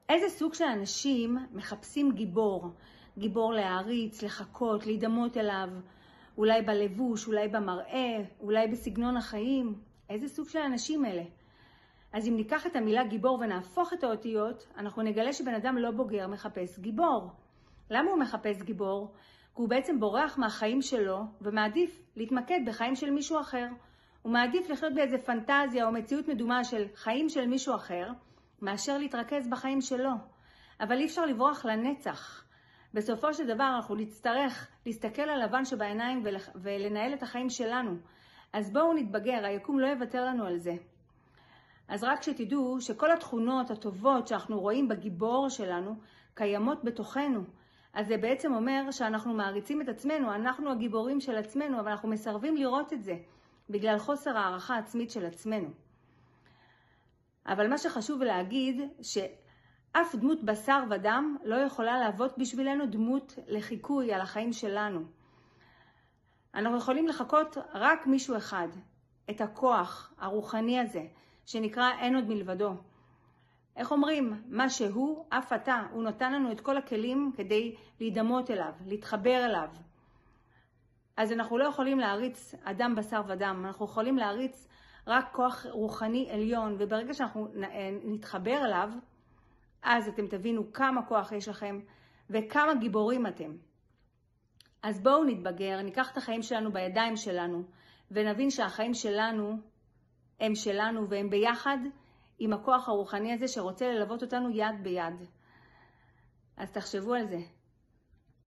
איזה סוג של אנשים מחפשים גיבור? גיבור להעריץ, לחכות, להידמות אליו, אולי בלבוש, אולי במראה, אולי בסגנון החיים. איזה סוג של אנשים אלה? אז אם ניקח את המילה גיבור ונהפוך את האותיות, אנחנו נגלה שבן אדם לא בוגר מחפש גיבור. למה הוא מחפש גיבור? כי הוא בעצם בורח מהחיים שלו ומעדיף להתמקד בחיים של מישהו אחר. הוא מעדיף לחיות באיזה פנטזיה או מציאות מדומה של חיים של מישהו אחר, מאשר להתרכז בחיים שלו. אבל אי אפשר לברוח לנצח. בסופו של דבר אנחנו נצטרך להסתכל על לבן שבעיניים ולנהל את החיים שלנו. אז בואו נתבגר, היקום לא יוותר לנו על זה. אז רק שתדעו שכל התכונות הטובות שאנחנו רואים בגיבור שלנו קיימות בתוכנו. אז זה בעצם אומר שאנחנו מעריצים את עצמנו, אנחנו הגיבורים של עצמנו, אבל אנחנו מסרבים לראות את זה בגלל חוסר הערכה עצמית של עצמנו. אבל מה שחשוב להגיד שאף דמות בשר ודם לא יכולה להוות בשבילנו דמות לחיקוי על החיים שלנו. אנחנו יכולים לחכות רק מישהו אחד, את הכוח הרוחני הזה, שנקרא אין עוד מלבדו. איך אומרים? מה שהוא, אף אתה, הוא נותן לנו את כל הכלים כדי להידמות אליו, להתחבר אליו. אז אנחנו לא יכולים להריץ אדם בשר ודם, אנחנו יכולים להריץ רק כוח רוחני עליון, וברגע שאנחנו נתחבר אליו, אז אתם תבינו כמה כוח יש לכם וכמה גיבורים אתם. אז בואו נתבגר, ניקח את החיים שלנו בידיים שלנו, ונבין שהחיים שלנו הם שלנו והם ביחד עם הכוח הרוחני הזה שרוצה ללוות אותנו יד ביד. אז תחשבו על זה.